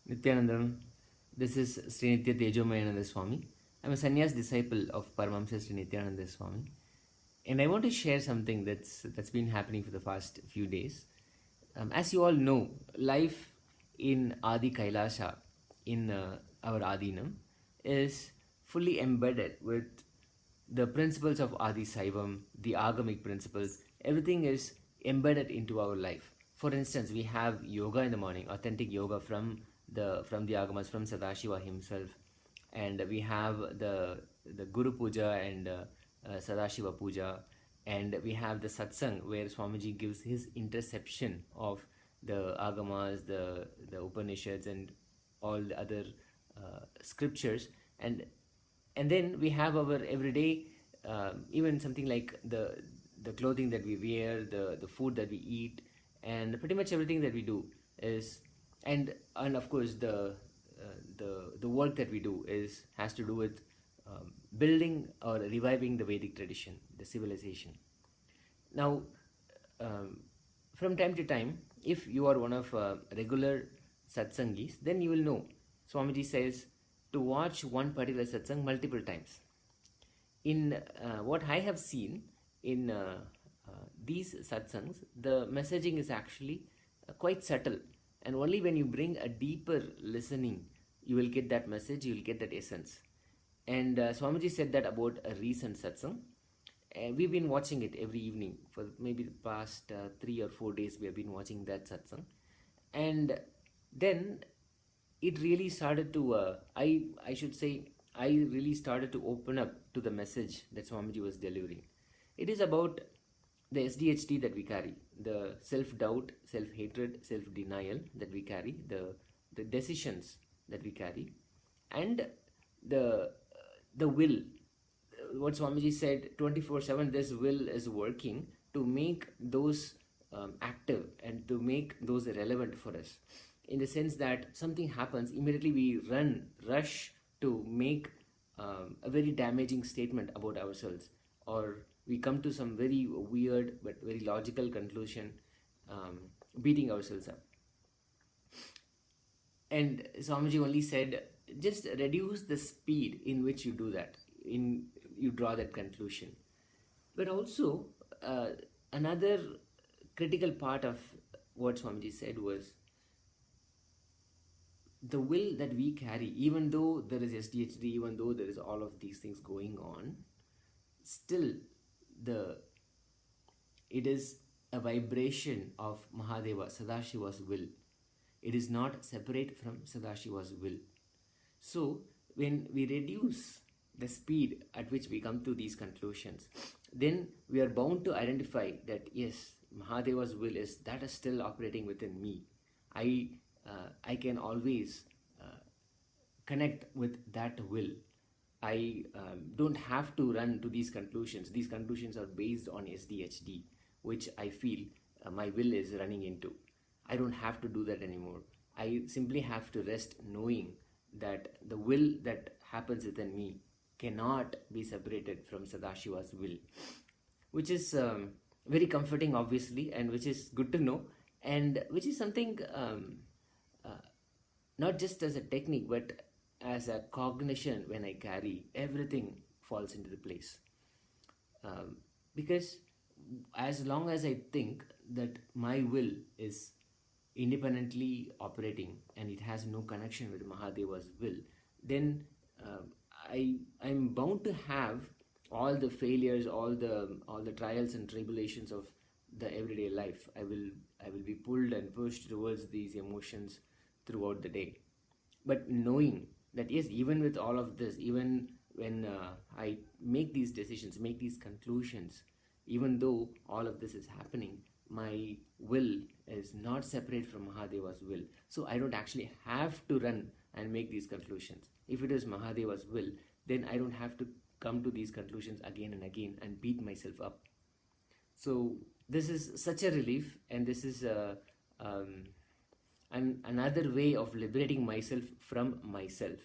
Nityanandam, this is Sri Nitya Tejomayananda Swami. I'm a sannyas disciple of Paramahamsa Sri Nityananda Swami. And I want to share something that's been happening for the past few days. As you all know, life in Adi Kailasha, in our Adinam, is fully embedded with the principles of Adi Saivam, the agamic principles. Everything is embedded into our life. For instance, we have yoga in the morning, authentic yoga from the agamas, from Sadashiva himself, and we have the Guru Puja and Sadashiva Puja, and we have the satsang where Swamiji gives his interception of the agamas, the Upanishads, and all the other scriptures, and then we have our everyday, even something like the clothing that we wear, the food that we eat, and pretty much everything that we do is, and of course the work that we do has to do with building or reviving the Vedic tradition, the civilization. Now, um, from time to time, if you are one of regular satsangis, then you will know Swamiji says to watch one particular satsang multiple times. In what I have seen in these satsangs, the messaging is actually quite subtle, and only when you bring a deeper listening, you will get that message, you will get that essence. And Swamiji said that about a recent satsang. We've been watching it every evening for maybe the past 3 or 4 days. We have been watching that satsang, and then it really started to. I should say I really started to open up to the message that Swamiji was delivering. It is about the SDHD that we carry, the self-doubt, self-hatred, self-denial that we carry, the decisions that we carry, and the the will. What Swamiji said, 24/7, this will is working to make those active and to make those relevant for us. In the sense that something happens, immediately we rush to make a very damaging statement about ourselves, or we come to some very weird but very logical conclusion, beating ourselves up. And Swamiji only said, just reduce the speed in which you do that, in you draw that conclusion. But also, another critical part of what Swamiji said was the will that we carry, even though there is SDHD, even though there is all of these things going on, still the it is a vibration of Mahadeva, Sadashiva's will. It is not separate from Sadashiva's will. So when we reduce the speed at which we come to these conclusions, then we are bound to identify that yes, Mahadeva's will is still operating within me. I can always connect with that will. I don't have to run to these conclusions. These conclusions are based on SDHD, which I feel my will is running into. I don't have to do that anymore. I simply have to rest knowing that the will that happens within me cannot be separated from Sadashiva's will, which is very comforting, obviously, and which is good to know, and which is something not just as a technique but as a cognition. When I carry, everything falls into the place, because as long as I think that my will is independently operating and it has no connection with Mahadeva's will, then I'm bound to have all the failures, all the trials and tribulations of the everyday life. I will be pulled and pushed towards these emotions throughout the day. But knowing that yes, even with all of this, even when I make these decisions, make these conclusions, even though all of this is happening, my will is not separate from Mahadeva's will. So I don't actually have to run and make these conclusions. If it is Mahadeva's will, then I don't have to come to these conclusions again and again and beat myself up. So this is such a relief, and this is another way of liberating myself from myself.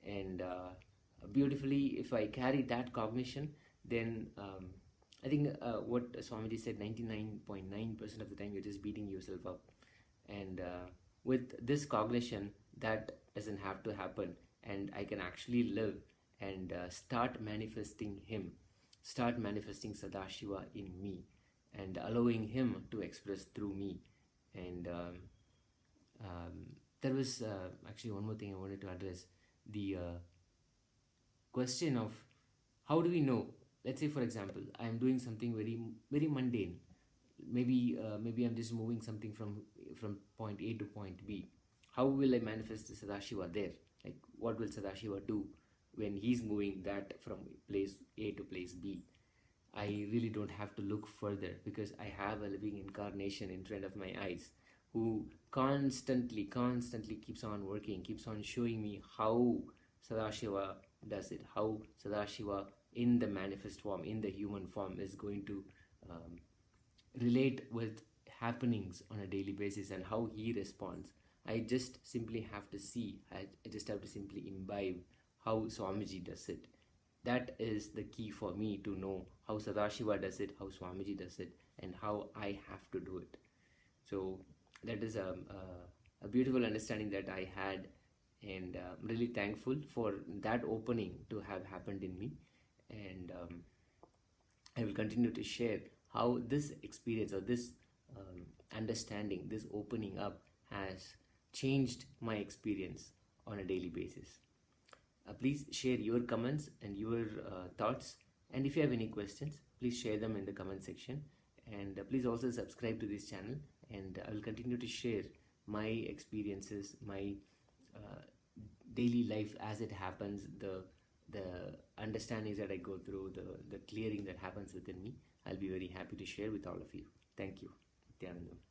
And beautifully, if I carry that cognition, then I think what Swamiji said, 99.9% of the time you're just beating yourself up. And with this cognition, that doesn't have to happen, and I can actually live and start manifesting him, start manifesting Sadashiva in me, and allowing him to express through me. And there was actually one more thing I wanted to address, the question of how do we know. Let's say, for example, I am doing something very mundane. Maybe I'm just moving something from point A to point B. How will I manifest the Sadashiva there? Like, what will Sadashiva do when he's moving that from place A to place B? I really don't have to look further, because I have a living incarnation in front of my eyes who constantly keeps on working, keeps on showing me how Sadashiva does it, how Sadashiva in the manifest form, in the human form, is going to relate with happenings on a daily basis, and how he responds. I just simply have to see, I just have to simply imbibe how Swamiji does it. That is the key for me to know how Sadashiva does it, how Swamiji does it, and how I have to do it. So that is a beautiful understanding that I had, and I'm really thankful for that opening to have happened in me. And I will continue to share how this experience, or this understanding, this opening up, has changed my experience on a daily basis. Please share your comments and your thoughts, and if you have any questions, please share them in the comment section. And please also subscribe to this channel, and I will continue to share my experiences, my daily life as it happens, the understandings that I go through, the clearing that happens within me. I'll be very happy to share with all of you. Thank you. Nityanandam.